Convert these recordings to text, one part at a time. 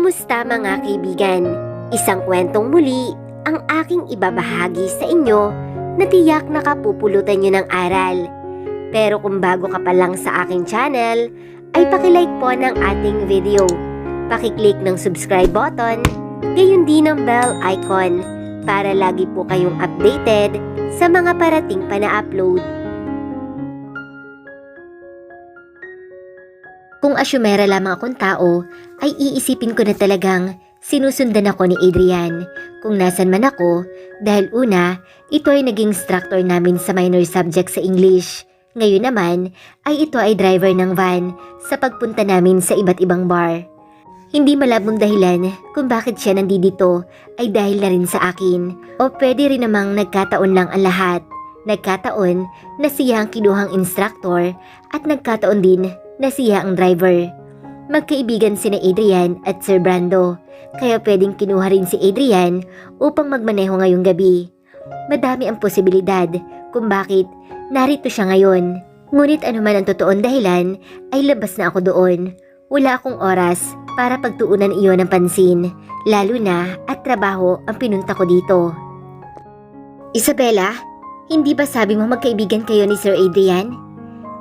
Kumusta mga kaibigan? Isang kwentong muli ang aking ibabahagi sa inyo na tiyak nakapupulutan nyo ng aral. Pero kung bago ka pa lang sa aking channel, ay pakilike po ng ating video. Pakiclick ng subscribe button, gayon din ng bell icon para lagi po kayong updated sa mga parating pa na upload. Kung asyumera lamang akong tao, ay iisipin ko na talagang sinusundan ako ni Adrian kung nasan man ako dahil una, ito ay naging instructor namin sa minor subject sa English. Ngayon naman ay ito ay driver ng van sa pagpunta namin sa iba't ibang bar. Hindi malabong dahilan kung bakit siya nandito ay dahil na rin sa akin o pwede rin namang nagkataon lang ang lahat. Nagkataon na siya ang kinuhang instructor at nagkataon din na siya ang driver. Magkaibigan sina Adrian at Sir Brando, kaya pwedeng kinuha rin si Adrian upang magmaneho ngayong gabi. Madami ang posibilidad kung bakit narito siya ngayon. Ngunit anuman ang totoong dahilan ay labas na ako doon. Wala akong oras para pagtuunan iyon ng pansin, lalo na at trabaho ang pinunta ko dito. Isabella, hindi ba sabi mo magkaibigan kayo ni Sir Adrian?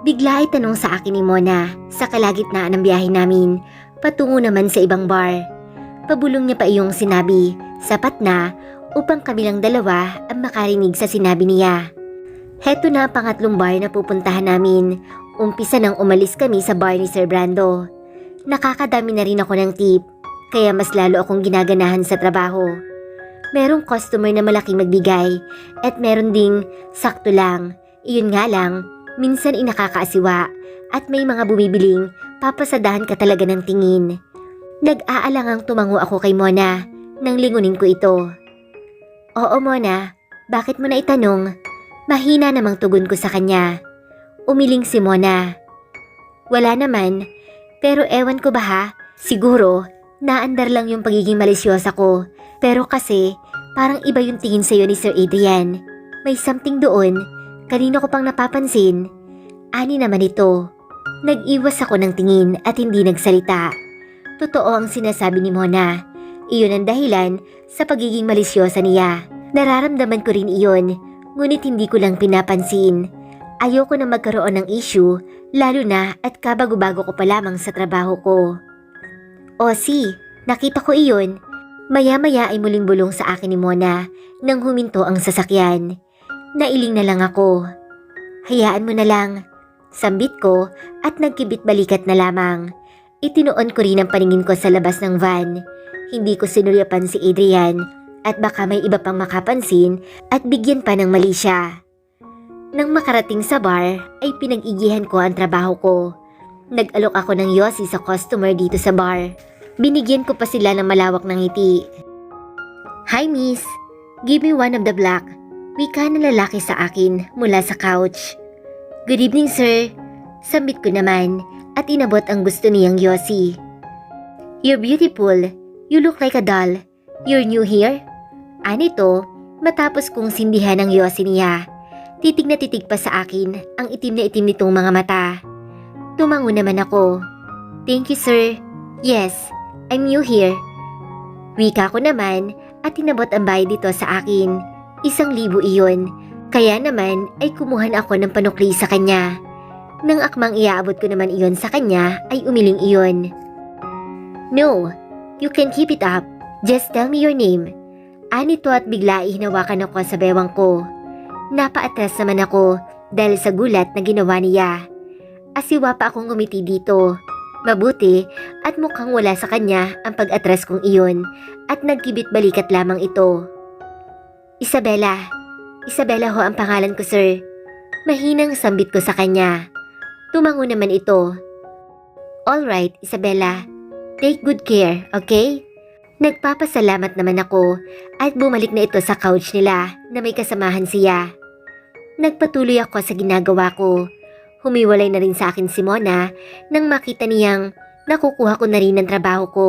Bigla ay tanong sa akin ni Mona sa kalagitnaan ng biyahe namin, patungo naman sa ibang bar. Pabulong niya pa iyong sinabi, sapat na upang kami lang dalawa ang makarinig sa sinabi niya. Heto na ang pangatlong bar na pupuntahan namin. Umpisa nang umalis kami sa bar ni Sir Brando. Nakakadami na rin ako ng tip, kaya mas lalo akong ginaganahan sa trabaho. Merong customer na malaking magbigay at meron ding sakto lang. Iyon nga lang, minsan inakakaasiwa at may mga bumibiling papasadahan ka talaga ng tingin. Nag-aalangang tumango ako kay Mona nang lingunin ko ito. Oo Mona, bakit mo na itanong? Mahina namang tugon ko sa kanya. Umiling si Mona. Wala naman, pero ewan ko ba ha? Siguro, naandar lang yung pagiging malisyosa ko. Pero kasi, parang iba yung tingin sa'yo ni Sir Adrian. May something doon. Kanino ko pang napapansin? Ani naman ito. Nag-iwas ako ng tingin at hindi nagsalita. Totoo ang sinasabi ni Mona. Iyon ang dahilan sa pagiging malisyosa niya. Nararamdaman ko rin iyon, ngunit hindi ko lang pinapansin. Ayoko na magkaroon ng issue, lalo na at kabago-bago ko pa lamang sa trabaho ko. O nakita ko iyon. Maya-maya ay muling bulong sa akin ni Mona nang huminto ang sasakyan. Nailing na lang ako. Hayaan mo na lang. Sambit ko at nagkibit balikat na lamang. Itinuon ko rin ang paningin ko sa labas ng van. Hindi ko sinulyapan si Adrian at baka may iba pang makapansin at bigyan pa ng mali siya. Nang makarating sa bar ay pinag-igihan ko ang trabaho ko. Nag-alok ako ng yosi sa customer dito sa bar. Binigyan ko pa sila ng malawak ng ngiti. Hi miss, give me one of the black. Wika na lalaki sa akin mula sa couch. Good evening sir. Sambit ko naman at inabot ang gusto niyang yosi. You're beautiful. You look like a doll. You're new here? Anito, matapos kong sindihan ang yosi niya. Titig na titig pa sa akin ang itim na itim nitong mga mata. Tumango naman ako. Thank you sir. Yes, I'm new here. Wika ko naman at inabot ang bayad dito sa akin. 1,000 iyon. Kaya naman ay kumuhan ako ng panukli sa kanya. Nang akmang iaabot ko naman iyon sa kanya ay umiling iyon. No, you can keep it up. Just tell me your name. Anito at bigla hinawakan ako sa bewang ko. Napaatras naman ako dahil sa gulat na ginawa niya. Asiwa pa akong ngumiti dito. Mabuti at mukhang wala sa kanya ang pag-atras kong iyon at nagkibit balikat lamang ito. Isabella. Isabella ho ang pangalan ko sir. Mahinang sambit ko sa kanya. Tumango naman ito. Alright Isabella. Take good care, okay? Nagpapasalamat naman ako at bumalik na ito sa couch nila na may kasamahan siya. Nagpatuloy ako sa ginagawa ko. Humiwalay na rin sa akin si Mona nang makita niyang nakukuha ko na rin ang trabaho ko.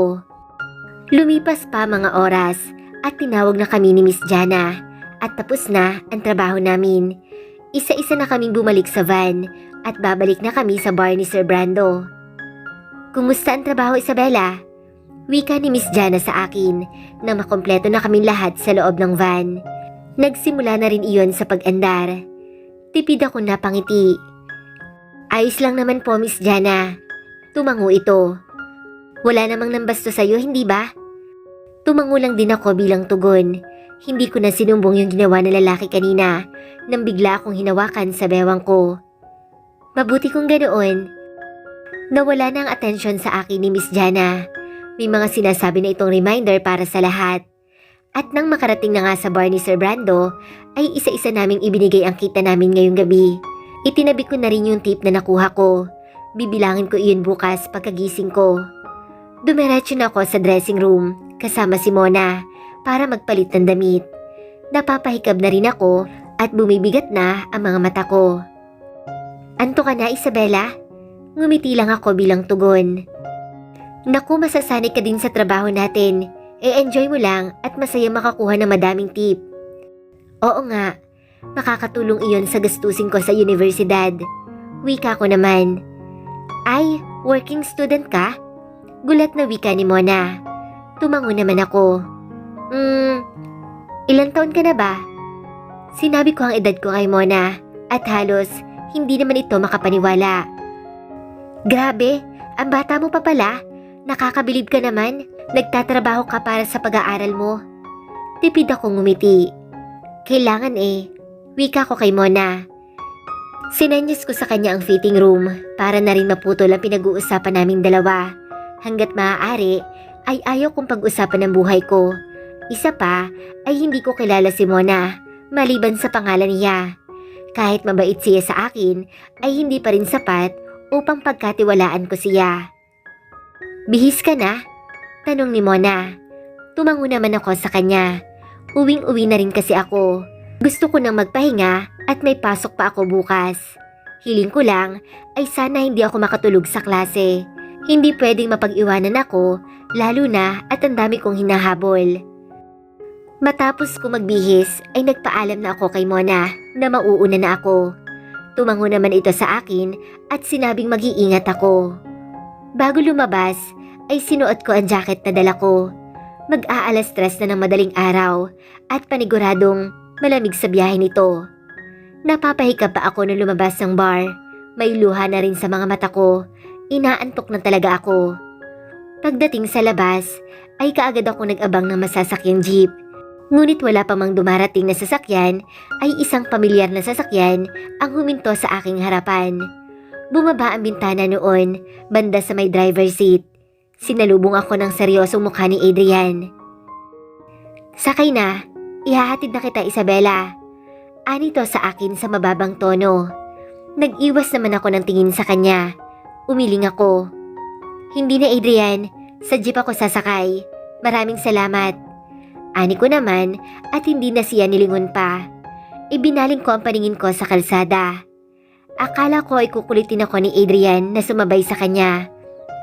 Lumipas pa mga oras at tinawag na kami ni Miss Jana at tapos na ang trabaho namin. Isa-isa na kaming bumalik sa van at babalik na kami sa bar ni Sir Brando. Kumusta ang trabaho Isabella? Wika ni Miss Jana sa akin na makompleto na kaming lahat sa loob ng van. Nagsimula na rin iyon sa pag-andar. Tipid ako napangiti. Ayos lang naman po, Miss Jana. Tumango ito. Wala namang nambasto sa'yo, hindi ba? Tumango lang din ako bilang tugon. Hindi ko na sinumbong yung ginawa ng lalaki kanina nang bigla akong hinawakan sa bewang ko. Mabuti kung ganoon. Nawala na ang atensyon sa akin ni Miss Jana. May mga sinasabi na itong reminder para sa lahat. At nang makarating na nga sa bar ni Sir Brando, ay isa-isa naming ibinigay ang kita namin ngayong gabi. Itinabi ko na rin yung tip na nakuha ko. Bibilangin ko iyon bukas pagkagising ko. Dumiretso na ako sa dressing room kasama si Mona para magpalit ng damit. Napapahikab na rin ako at bumibigat na ang mga mata ko. Anto ka na, Isabela? Ngumiti lang ako bilang tugon. Naku, masasanay ka din sa trabaho natin. Enjoy mo lang at masaya makakuha ng madaming tip. Oo nga, makakatulong iyon sa gastusin ko sa universidad. Wika ko naman. Ay, working student ka? Gulat na wika ni Mona. Tumango naman ako. Ilang taon ka na ba? Sinabi ko ang edad ko kay Mona at halos hindi naman ito makapaniwala. Grabe, ang bata mo pa pala. Nakakabilib ka naman. Nagtatrabaho ka para sa pag-aaral mo. Tipid akong ngumiti. Kailangan Wika ko kay Mona. Sinenyas ko sa kanya ang fitting room para na rin maputol ang pinag-uusapan naming dalawa. Hanggat maaari ay ayaw kong pag-usapan ng buhay ko. Isa pa ay hindi ko kilala si Mona maliban sa pangalan niya. Kahit mabait siya sa akin ay hindi pa rin sapat upang pagkatiwalaan ko siya. Bihis ka na? Tanong ni Mona. Tumango naman ako sa kanya. Uwing-uwi na rin kasi ako. Gusto ko nang magpahinga at may pasok pa ako bukas. Hiling ko lang ay sana hindi ako makatulog sa klase. Hindi pwedeng mapag-iwanan ako, lalo na at ang dami kong hinahabol. Matapos ko magbihis ay nagpaalam na ako kay Mona na mauuna na ako. Tumango naman ito sa akin at sinabing mag-iingat ako. Bago lumabas ay sinuot ko ang jacket na dala ko. Mag-aalas 3 na ng madaling araw at paniguradong malamig sa biyahe nito. Napapahikap pa ako nung lumabas ng bar. May luha na rin sa mga mata ko. Inaantok na talaga ako. Pagdating sa labas ay kaagad ako nag-abang ng masasakyang jeep. Ngunit wala pa mang dumarating na sasakyan ay isang pamilyar na sasakyan ang huminto sa aking harapan. Bumaba ang bintana noon, banda sa may driver seat. Sinalubong ako ng seryosong mukha ni Adrian. Sakay na, ihahatid na kita, Isabela. Anito sa akin sa mababang tono. Nag-iwas naman ako ng tingin sa kanya. Umiling ako. Hindi na, Adrian, sa jeep ako sasakay. Maraming salamat. Ani ko naman at hindi na siya nilingon pa. Ibinaling ko ang paningin ko sa kalsada. Akala ko ay kukulitin ako ni Adrian na sumabay sa kanya.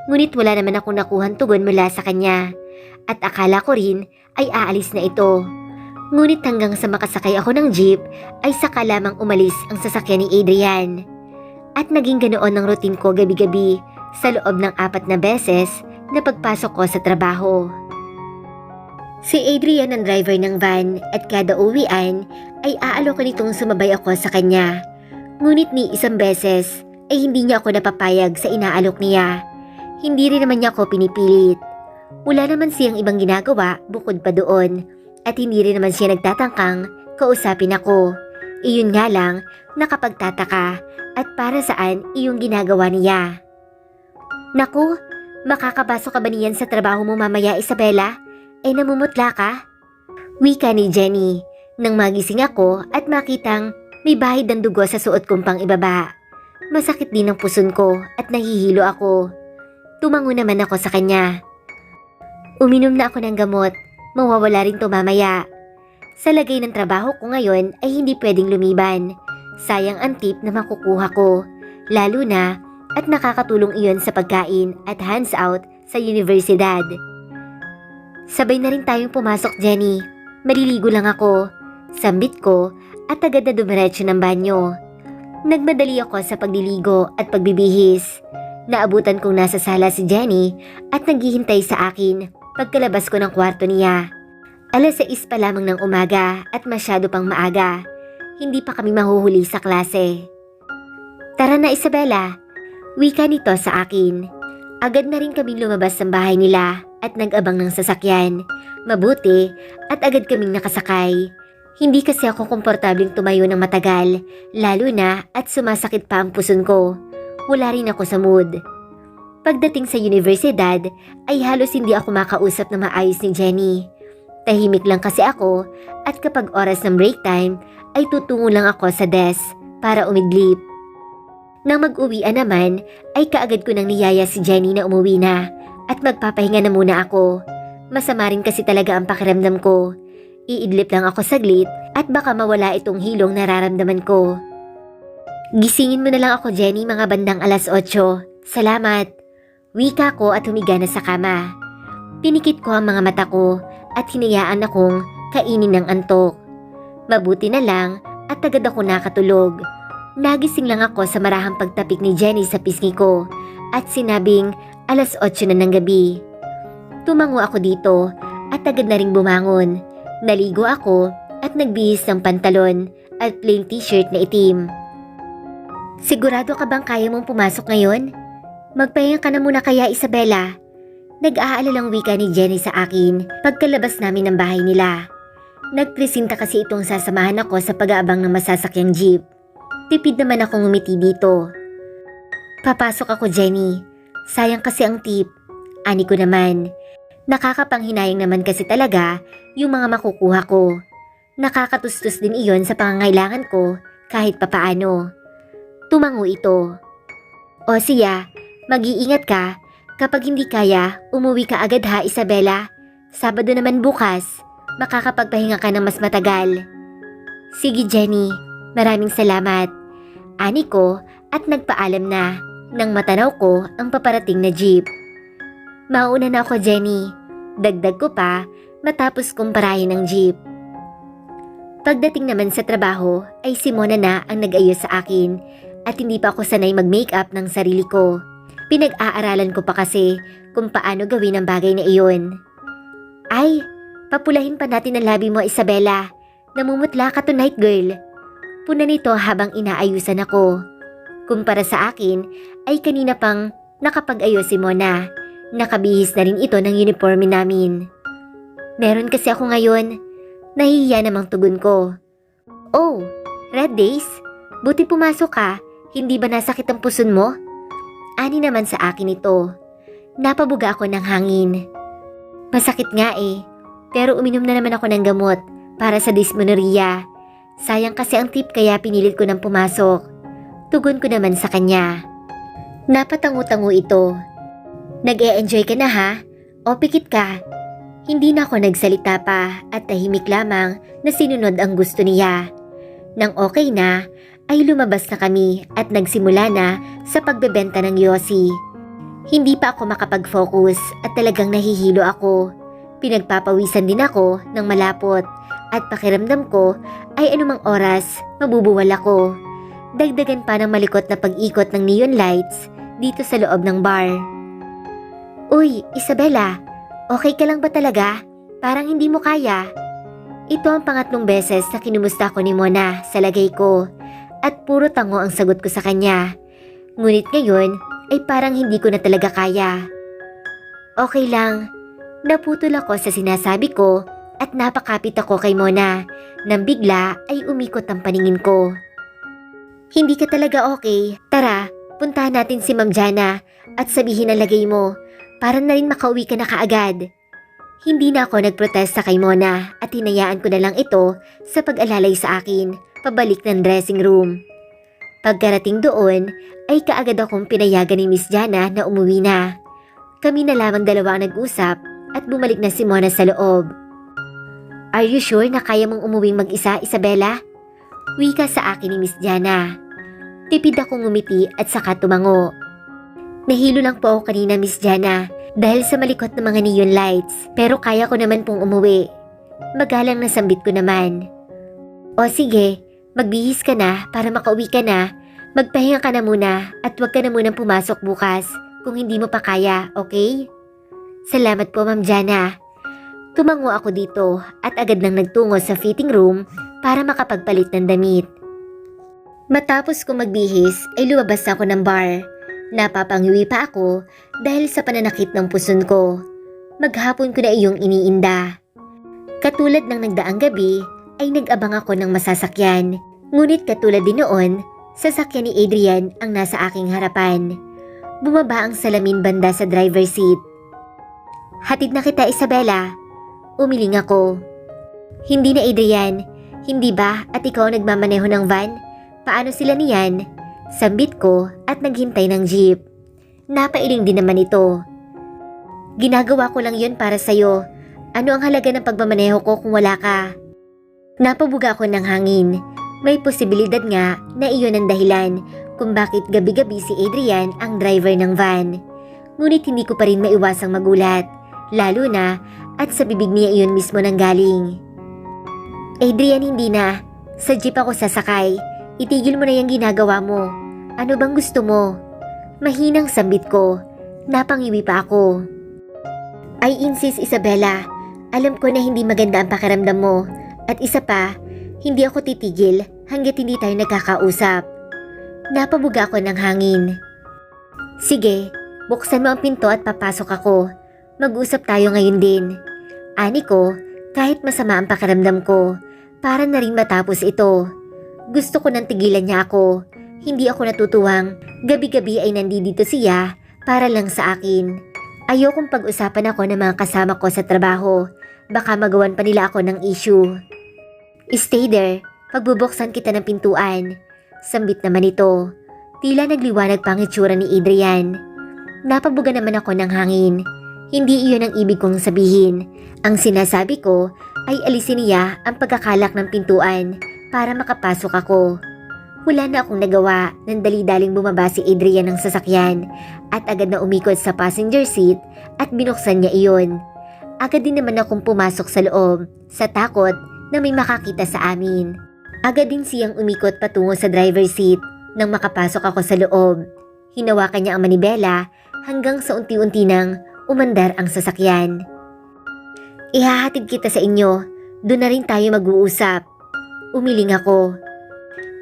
Ngunit wala naman akong nakuhang tugon mula sa kanya. At akala ko rin ay aalis na ito. Ngunit hanggang sa makasakay ako ng jeep ay saka lamang umalis ang sasakyan ni Adrian. At naging ganoon ang routine ko gabi-gabi sa loob ng 4 na beses na pagpasok ko sa trabaho. Si Adrian ang driver ng van at kada uwian ay aalok nitong sumabay ako sa kanya. Ngunit ni isang beses ay hindi niya ako napapayag sa inaalok niya. Hindi rin naman niya ako pinipilit. Wala naman siyang ibang ginagawa bukod pa doon at hindi rin naman siya nagtatangkang kausapin ako. Iyon nga lang nakapagtataka at para saan iyong ginagawa niya. Naku, makakapasok ka ba niyan sa trabaho mo mamaya, Isabela? Namumutla ka? Wika ni Jenny nang magising ako at makitang may bahid ng dugo sa suot kong pang ibaba. Masakit din ang puson ko at nahihilo ako. Tumango naman ako sa kanya. Uminom na ako ng gamot. Mawawala rin to mamaya. Sa lagay ng trabaho ko ngayon ay hindi pwedeng lumiban. Sayang ang tip na makukuha ko. Lalo na at nakakatulong iyon sa pagkain at hands out sa universidad. Sabay na rin tayong pumasok, Jenny. Maliligo lang ako. Sambit ko at agad na dumiretso ng banyo. Nagmadali ako sa pagliligo at pagbibihis. Naabutan kong nasa sala si Jenny at naghihintay sa akin pagkalabas ko ng kwarto niya. 6:00 pa lamang ng umaga at masyado pang maaga. Hindi pa kami mahuhuli sa klase. "Tara na, Isabela," wika nito sa akin. Agad na rin kaming lumabas ng bahay nila at nag-abang ng sasakyan. Mabuti at agad kaming nakasakay. Hindi kasi ako komportableng tumayo ng matagal, lalo na at sumasakit pa ang puson ko. Wala rin ako sa mood. Pagdating sa universidad ay halos hindi ako makausap na maayos ni Jenny. Tahimik lang kasi ako at kapag oras ng break time ay tutungo lang ako sa desk para umidlip. Nang mag-uwian naman ay kaagad ko nang niyaya si Jenny na umuwi na at magpapahinga na muna ako. Masama rin kasi talaga ang pakiramdam ko. Iidlip lang ako saglit at baka mawala itong hilong nararamdaman ko. "Gisingin mo na lang ako, Jenny, mga bandang 8:00. Salamat." Wika ko at humiga na sa kama. Pinikit ko ang mga mata ko at hinayaan akong kainin ng antok. Mabuti na lang at agad ako nakatulog. Nagising lang ako sa marahang pagtapik ni Jenny sa pisngi ko at sinabing 8:00 na ng gabi. Tumango ako dito at agad na ring bumangon. Naligo ako at nagbihis ng pantalon at plain t-shirt na itim. "Sigurado ka bang kaya mong pumasok ngayon? Magpahinga ka na muna kaya, Isabela?" Nag-aalalang wika ni Jenny sa akin pagkalabas namin ng bahay nila. Nagpresinta kasi itong sasamahan ako sa pag-aabang ng masasakyang jeep. Tipid naman akong umiti dito. "Papasok ako, Jenny. Sayang kasi ang tip." Ani ko naman. Nakakapanghinayang naman kasi talaga yung mga makukuha ko. Nakakatustos din iyon sa pangangailangan ko kahit papaano. Tumango ito. "O siya, mag-iingat ka. Kapag hindi kaya, umuwi ka agad ha, Isabela. Sabado naman bukas, makakapagpahinga ka ng mas matagal." "Sige, Jenny. Maraming salamat." Ani ko at nagpaalam na nang matanaw ko ang paparating na jeep. "Mauna na ako, Jenny." Dagdag ko pa matapos kong parahin ang jeep. Pagdating naman sa trabaho ay si Mona na ang nag-ayos sa akin at hindi pa ako sanay mag-makeup ng sarili ko. Pinag-aaralan ko pa kasi kung paano gawin ang bagay na iyon. "Ay, papulahin pa natin ang labi mo, Isabela. Namumutla ka tonight, girl." Puna nito habang inaayusan ako. Kumpara sa akin ay kanina pang nakapag-ayos si Mona. Nakabihis na rin ito ng uniforme namin. "Meron kasi ako ngayon." Nahihiya namang tugon ko. "Oh, red days? Buti pumasok ka. Hindi ba nasakit ang puson mo?" Ani naman sa akin ito. Napabuga ako ng hangin. "Masakit nga eh. Pero uminom na naman ako ng gamot para sa dysmenorrhea. Sayang kasi ang tip kaya pinilit ko nang pumasok." Tugon ko naman sa kanya. Napatango-tango ito. "Nag-e-enjoy ka na ha? O pikit ka?" Hindi na ako nagsalita pa at tahimik lamang na sinunod ang gusto niya. Nang okay na, ay lumabas na kami at nagsimula na sa pagbebenta ng yosi. Hindi pa ako makapag-focus at talagang nahihilo ako. Pinagpapawisan din ako ng malapot at pakiramdam ko ay anumang oras mabubuwal ako. Dagdagan pa ng malikot na pag-ikot ng neon lights dito sa loob ng bar. "Uy, Isabela, okay ka lang ba talaga? Parang hindi mo kaya." Ito ang pangatlong beses na kinumusta ko ni Mona sa lagay ko at puro tango ang sagot ko sa kanya. Ngunit ngayon ay parang hindi ko na talaga kaya. "Okay lang." Naputol ako sa sinasabi ko at napakapit ako kay Mona nang bigla ay umikot ang paningin ko. "Hindi ka talaga okay. Tara, puntahan natin si Ma'am Jana at sabihin ang lagay mo para na rin makauwi ka na kaagad." Hindi na ako nagprotesta kay Mona at hinayaan ko na lang ito sa pag-alalay sa akin pabalik ng dressing room. Pagkarating doon ay kaagad akong pinayagan ni Miss Jana na umuwi na. Kami na lamang dalawa ang nag-usap at bumalik na si Mona sa loob. "Are you sure na kaya mong umuwing mag-isa, Isabela?" Wika sa akin ni Miss Jana. Tipid akong ngumiti at saka tumango. "Nahilo lang po ako kanina, Miss Jana, dahil sa malikot na mga neon lights, pero kaya ko naman pong umuwi." Magalang na sambit ko naman. "O sige, magbihis ka na para makauwi ka na Magpahinga ka na muna at huwag ka na munang pumasok bukas kung hindi mo pa kaya, okay? Salamat po, Ma'am Jana. Tumango ako dito at agad nang nagtungo sa fitting room para makapagpalit ng damit. Matapos ko magbihis ay lumabas ako ng bar. Napapangiwi pa ako dahil sa pananakit ng puson ko. Maghapon ko na iyong iniinda. Katulad ng nagdaang gabi ay nag-abang ako ng masasakyan. Ngunit katulad din noon, sasakyan ni Adrian ang nasa aking harapan. Bumaba ang salamin banda sa driver seat. Hatid na kita, Isabela. Umiling ako. Hindi na, Adrian. Hindi ba at ikaw ang nagmamaneho ng van? Paano sila niyan? Sambit ko at naghintay ng jeep. Napailing din naman ito. Ginagawa ko lang yun para sa'yo. Ano ang halaga ng pagmamaneho ko kung wala ka? Napabuga ako ng hangin. May posibilidad nga na iyon ang dahilan kung bakit gabi-gabi si Adrian ang driver ng van. Ngunit hindi ko pa rin maiwasang magulat. Lalo na at sa bibig niya iyon mismo nang galing. Adrian, hindi na. Sa jeep ako sasakay. Itigil mo na yung ginagawa mo. Ano bang gusto mo? Mahinang sambit ko. Napangiwi pa ako. I insist, Isabela. Alam ko na hindi maganda ang pakiramdam mo. At isa pa, hindi ako titigil hanggat hindi tayo nagkakausap. Napabuga ako ng hangin. Sige, buksan mo ang pinto at papasok ako. Mag-usap tayo ngayon din. Ani ko, kahit masama ang pakiramdam ko, para na rin matapos ito. Gusto ko nang tigilan niya ako. Hindi ako natutuwang gabi-gabi ay nandito siya para lang sa akin. Ayokong pag-usapan ako ng mga kasama ko sa trabaho. Baka magawan pa nila ako ng issue. Stay there. Pagbubuksan kita ng pintuan. Sambit naman ito. Tila nagliwanag pang itsura ni Adrian. Napabuga naman ako ng hangin. Hindi iyon ang ibig kong sabihin. Ang sinasabi ko ay alisin niya ang pagkakalak ng pintuan para makapasok ako. Wala na akong nagawa nang dali-daling bumaba si Adrian ng sasakyan at agad na umikot sa passenger seat at binuksan niya iyon. Agad din naman akong pumasok sa loob sa takot na may makakita sa amin. Agad din siyang umikot patungo sa driver seat nang makapasok ako sa loob. Hinawakan niya ang manibela hanggang sa unti-unti nang umandar ang sasakyan. Ihahatid kita sa inyo. Doon na rin tayo mag-uusap. Umiling ako.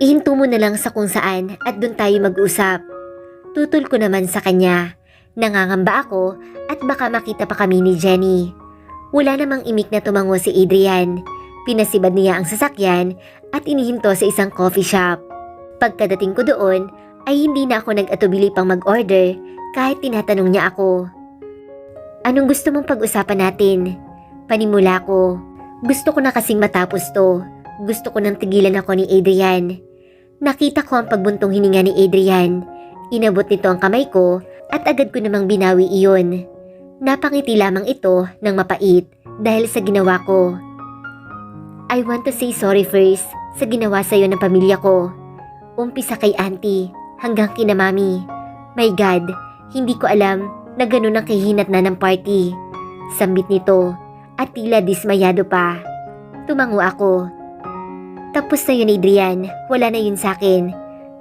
Ihinto mo na lang sa kung saan at doon tayo mag-usap. Tutol ko naman sa kanya. Nangangamba ako at baka makita pa kami ni Jenny. Wala namang imik na tumango si Adrian. Pinasibad niya ang sasakyan at inihinto sa isang coffee shop. Pagkadating ko doon ay hindi na ako nag-atubili pang mag-order kahit tinatanong niya ako. Anong gusto mong pag-usapan natin? Panimula ko. Gusto ko na kasing matapos to. Gusto ko nang tigilan ako ni Adrian. Nakita ko ang pagbuntong hininga ni Adrian. Inabot nito ang kamay ko at agad ko namang binawi iyon. Napangiti lamang ito ng mapait dahil sa ginawa ko. I want to say sorry first sa ginawa sa'yo ng pamilya ko. Umpisa kay auntie hanggang kina mami. My God, hindi ko alam na ganun ang kahinat na ng party. Sambit nito at tila dismayado pa. Tumango ako. Tapos na yun, Adrian. Wala na yun sa akin.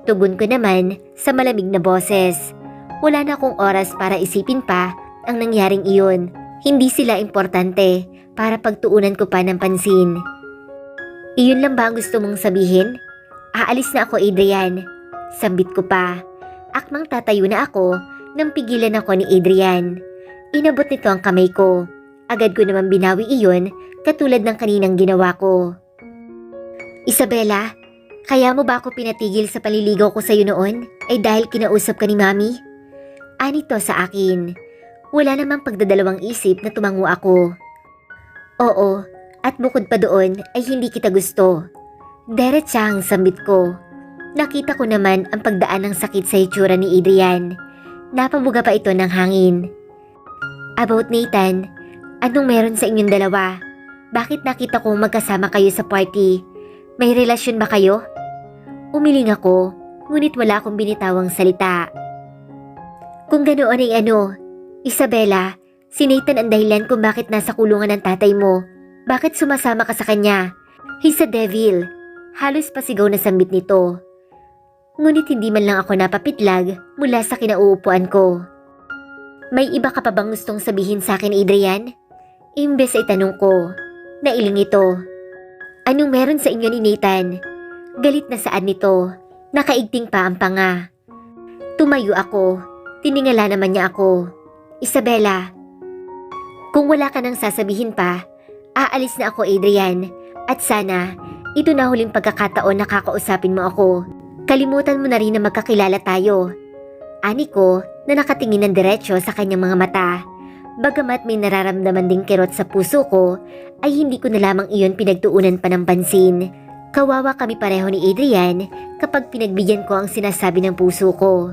Tugon ko naman sa malamig na boses. Wala na akong oras para isipin pa ang nangyaring iyon. Hindi sila importante para pagtuunan ko pa ng pansin. Iyon lang ba ang gusto mong sabihin? Aalis na ako, Adrian. Sambit ko pa. Akmang tatayo na ako nang pigilan ako ni Adrian. Inabot nito ang kamay ko. Agad ko naman binawi iyon katulad ng kaninang ginawa ko. Isabela, kaya mo ba ako pinatigil sa paliligaw ko sa'yo noon ay dahil kinausap ka ni Mami? Anito sa akin. Wala namang pagdadalawang isip na tumango ako. Oo, at bukod pa doon ay hindi kita gusto. Diretsang sambit ko. Nakita ko naman ang pagdaan ng sakit sa itsura ni Adrian. Napabuga pa ito ng hangin. About Nathan, anong meron sa inyong dalawa? Bakit nakita kong magkasama kayo sa party? May relasyon ba kayo? Umiling ako, ngunit wala akong binitawang salita. Kung ganoon ay ano, Isabela, si Nathan ang dahilan kung bakit nasa kulungan ng tatay mo. Bakit sumasama ka sa kanya? He's a devil. Halos pasigaw na sambit nito. Ngunit hindi man lang ako napapitlag mula sa kinauupuan ko. May iba ka pa bang gustong sabihin sa akin, Adrian? Imbes ay tanong ko, nailing ito. Anong meron sa inyo ni Nathan? Galit na saan nito? Nakaigting pa ang panga. Tumayo ako. Tiningala naman niya ako. Isabela, kung wala ka nang sasabihin pa, aalis na ako, Adrian. At sana, ito na huling pagkakataon na kakausapin mo ako. Kalimutan mo na rin na magkakilala tayo. Ani ko na nakatingin ng diretsyo sa kanyang mga mata. Bagamat may nararamdaman ding kirot sa puso ko, ay hindi ko na lamang iyon pinagtuunan pa ng pansin. Kawawa kami pareho ni Adrian kapag pinagbigyan ko ang sinasabi ng puso ko.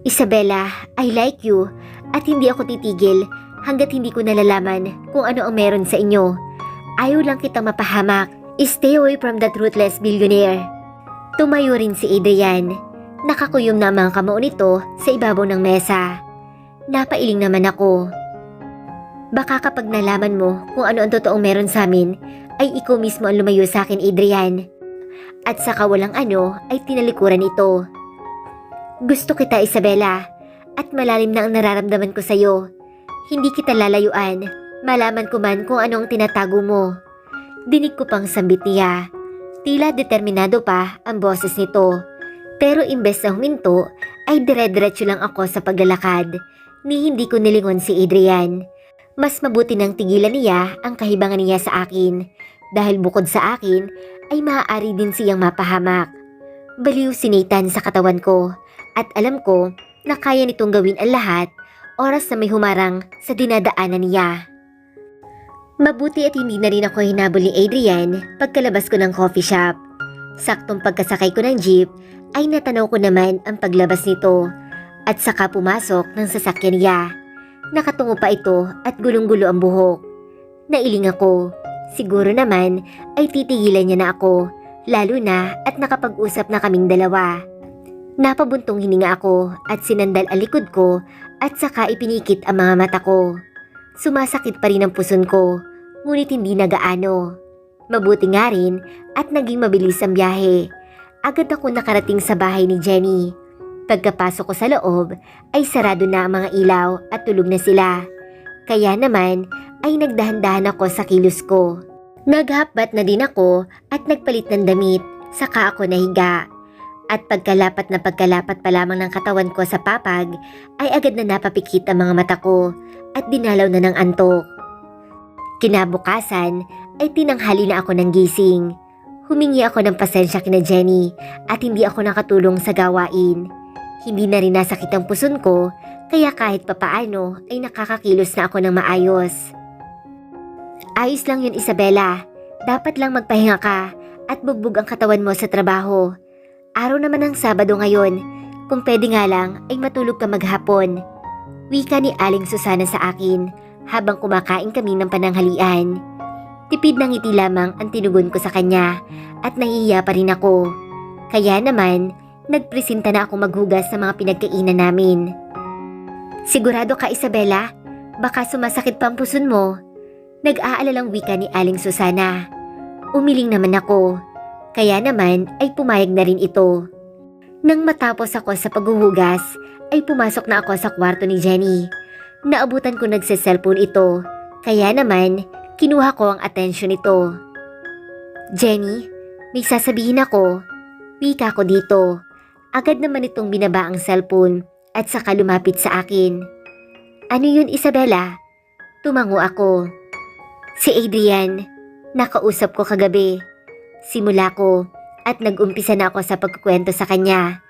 Isabela, I like you at hindi ako titigil hanggat hindi ko nalalaman kung ano ang meron sa inyo. Ayaw lang kitang mapahamak. Stay away from that ruthless billionaire. Tumayo rin si Adrian. Nakakuyom na ang mga kamao nito sa ibabaw ng mesa. Napailing naman ako. Baka kapag nalaman mo kung ano ang totoong meron sa amin, ay ikaw mismo ang lumayo sa akin, Adrian. At saka walang ano ay tinalikuran ito. Gusto kita, Isabela, at malalim na ang nararamdaman ko sa'yo. Hindi kita lalayuan, malaman ko man kung ano ang tinatago mo. Dinig ko pang sambit niya. Tila determinado pa ang boses nito. Pero imbes na huminto, ay dire-diretso lang ako sa paglalakad. Ni hindi ko nilingon si Adrian. Mas mabuti nang tigilan niya ang kahibangan niya sa akin. Dahil bukod sa akin, ay maaari din siyang mapahamak. Baliw si Nathan sa katawan ko. At alam ko na kaya nitong gawin ang lahat oras na may humarang sa dinadaanan niya. Mabuti at hindi na rin ako hinabol ni Adrian pagkalabas ko ng coffee shop. Saktong pagkasakay ko ng jeep ay natanaw ko naman ang paglabas nito at saka pumasok ng sasakyan niya. Nakatungo pa ito at gulong-gulo ang buhok. Nailing ako. Siguro naman ay titigilan niya na ako, lalo na at nakapag-usap na kaming dalawa. Napabuntong hininga ako at sinandal ang likod ko at saka ipinikit ang mga mata ko. Sumasakit pa rin ang puson ko, ngunit hindi na gaano. Mabuti nga rin at naging mabilis ang biyahe. Agad ako nakarating sa bahay ni Jenny. Pagkapasok ko sa loob ay sarado na ang mga ilaw at tulog na sila. Kaya naman ay nagdahan-dahan ako sa kilos ko. Naghapbat na din ako at nagpalit ng damit, saka ako nahiga. At pagkalapat pa lamang ng katawan ko sa papag ay agad na napapikit ang mga mata ko at dinalaw na ng antok. Kinabukasan ay tinanghali na ako ng gising. Humingi ako ng pasensya kina Jenny at hindi ako nakatulong sa gawain. Hindi na rin nasakit ang puson ko kaya kahit papaano ay nakakakilos na ako ng maayos. Ayos lang yun, Isabela. Dapat lang magpahinga ka at bugbog ang katawan mo sa trabaho. Araw naman ng Sabado ngayon. Kung pwede nga lang ay matulog ka maghapon. Wika ni Aling Susana sa akin habang kumakain kami ng pananghalian. Tipid ng ngiti lamang ang tinugon ko sa kanya at nahihiya pa rin ako. Kaya naman, nagpresenta na ako maghugas sa mga pinagkainan namin. Sigurado ka, Isabela? Baka sumasakit pa ang puson mo. Nag-aalalang wika ni Aling Susana. Umiling naman ako. Kaya naman ay pumayag na rin ito. Nang matapos ako sa paghuhugas, ay pumasok na ako sa kwarto ni Jenny. Naabutan ko nagse-cellphone ito. Kaya naman, kinuha ko ang atensyon nito. Jenny, may sasabihin ako. Wika ko dito. Agad naman itong binaba ang cellphone at saka lumapit sa akin. Ano yun, Isabela? Tumango ako. Si Adrian, nakausap ko kagabi. Simula ko at nag-umpisa na ako sa pagkukwento sa kanya.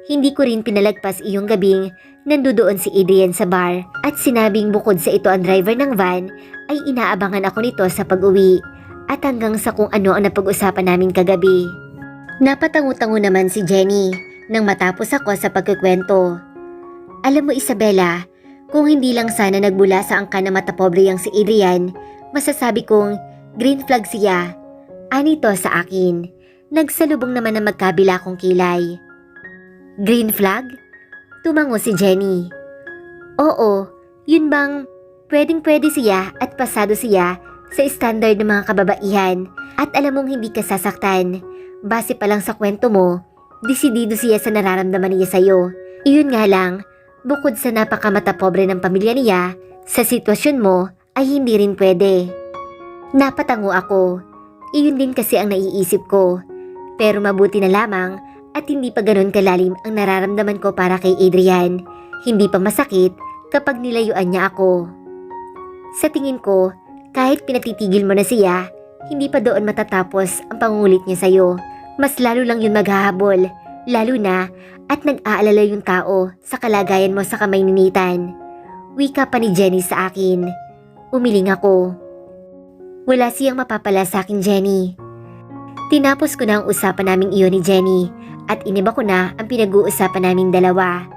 Hindi ko rin pinalagpas iyong gabing nandoon si Adrian sa bar at sinabing bukod sa ito ang driver ng van ay inaabangan ako nito sa pag-uwi at hanggang sa kung ano ang napag-usapan namin kagabi. Napatango-tango naman si Jenny nang matapos ako sa pagkukwento. Alam mo, Isabela, kung hindi lang sana nagbula sa angka na matapobre yang si Adrian, masasabi kong green flag siya. Anito sa akin, nagsalubong naman na magkabila kong kilay. Green flag? Tumango si Jenny. Oo, yun bang pwedeng-pwede siya at pasado siya sa standard ng mga kababaihan at alam mong hindi ka sasaktan. Base pa lang sa kwento mo, Desidido siya sa nararamdaman niya sa'yo. Iyon nga lang, bukod sa napakamata pobre ng pamilya niya, sa sitwasyon mo ay hindi rin pwede. Napatango ako. Iyon din kasi ang naiisip ko. Pero mabuti na lamang at hindi pa ganun kalalim ang nararamdaman ko para kay Adrian. Hindi pa masakit kapag nilayuan niya ako. Sa tingin ko, kahit pinatitigil mo na siya, hindi pa doon matatapos ang pangungulit niya sa'yo. Mas lalo lang yun maghahabol, lalo na at nag-aalala yung tao sa kalagayan mo sa kamay ni Nathan. Wika pa ni Jenny sa akin. Umiling ako. Wala siyang mapapala sa akin, Jenny. Tinapos ko na ang usapan naming iyon ni Jenny at iniba ko na ang pinag-uusapan naming dalawa.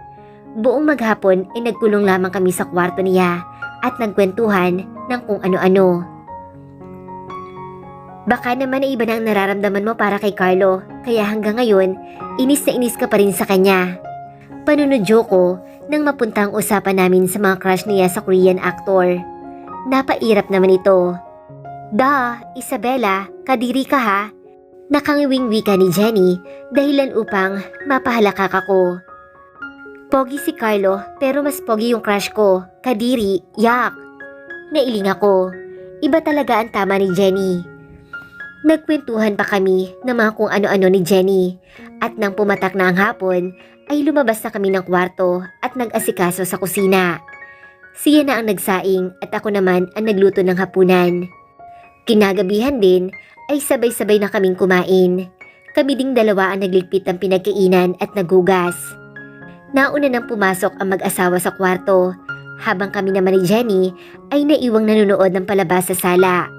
Buong maghapon ay nagkulong lamang kami sa kwarto niya at nagkwentuhan ng kung ano-ano. Baka naman ay iba na ang nararamdaman mo para kay Carlo, kaya hanggang ngayon, inis na inis ka pa rin sa kanya. Panunodyo ko nang mapunta ang usapan namin sa mga crush niya sa Korean actor. Napairap naman ito. Isabella, kadiri ka ha? Nakangiwing wika ni Jenny dahilan upang mapahalakak ako. Pogi si Carlo pero mas pogi yung crush ko, kadiri, yak. Nailing ako. Iba talaga ang tama ni Jenny. Nagkwentuhan pa kami ng mga kung ano-ano ni Jenny at nang pumatak na ang hapon ay lumabas na kami ng kwarto at nag-asikaso sa kusina. Siya na ang nagsaing at ako naman ang nagluto ng hapunan. Kinagabihan din ay sabay-sabay na kaming kumain. Kami ding dalawa ang nagligpit ng pinagkainan at naghugas. Nauna nang pumasok ang mag-asawa sa kwarto habang kami naman ni Jenny ay naiwang nanonood ng palabas sa sala.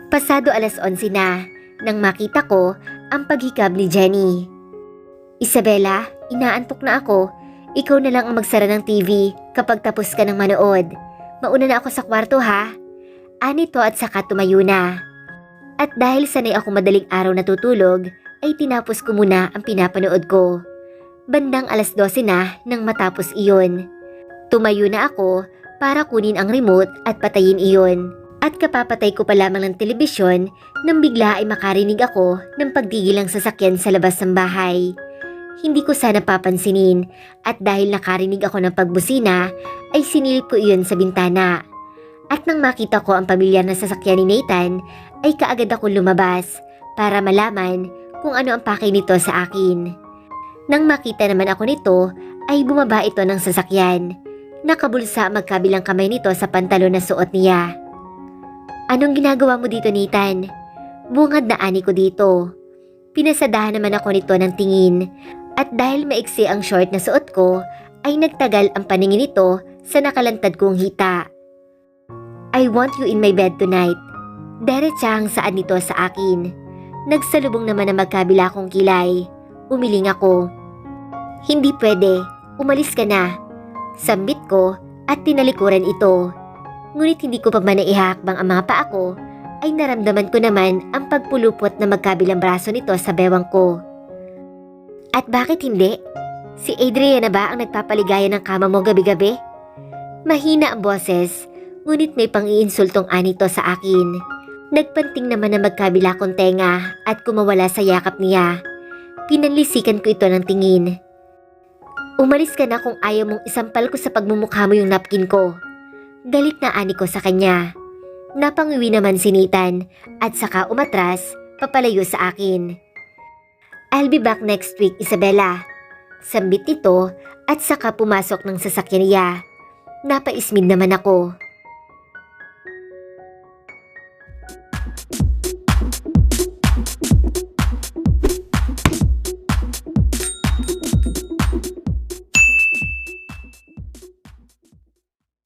Pasado 11:00 na nang makita ko ang paghikab ni Jenny. Isabella, inaantok na ako. Ikaw na lang ang magsara ng TV kapag tapos ka ng manood. Mauna na ako sa kwarto ha. Anito at saka tumayo na. At dahil sanay ako madaling araw natutulog, ay tinapos ko muna ang pinapanood ko. Bandang 12:00 na nang matapos iyon. Tumayo na ako para kunin ang remote at patayin iyon. At kapapatay ko pa lamang ng telebisyon nang bigla ay makarinig ako ng pagdigil ng sasakyan sa labas ng bahay. Hindi ko sana papansinin at dahil nakarinig ako ng pagbusina ay sinilip ko iyon sa bintana. At nang makita ko ang pamilyar na sasakyan ni Nathan ay kaagad ako lumabas para malaman kung ano ang pakay nito sa akin. Nang makita naman ako nito ay bumaba ito ng sasakyan. Nakabulsa magkabilang kamay nito sa pantalon na suot niya. Anong ginagawa mo dito, Nathan? Bungad na ani ko dito. Pinasadahan naman ako nito ng tingin at dahil maiksi ang short na suot ko ay nagtagal ang paningin nito sa nakalantad kong hita. I want you in my bed tonight. Diretsahang saan nito sa akin. Nagsalubong naman na magkabila kong kilay. Umiling ako. Hindi pwede. Umalis ka na. Sambit ko at tinalikuran ito. Ngunit hindi ko pa man naihakbang ang mga paa ko, ay naramdaman ko naman ang pagpulupot na magkabilang braso nito sa bewang ko. At bakit hindi? Si Adrian na ba ang nagpapaligaya ng kama mo gabi-gabi? Mahina ang boses, ngunit may pang-iinsultong anito sa akin. Nagpanting naman na magkabila kong tenga at kumawala sa yakap niya. Pinanlisikan ko ito ng tingin. Umalis ka na kung ayaw mong isampal ko sa pagmumukha mo yung napkin ko. Galit na ani ko sa kanya. Napangiwi naman si Nathan at saka umatras papalayo sa akin. I'll be back next week, Isabella. Sambit nito at saka pumasok ng sasakyan niya. Napaismid naman ako.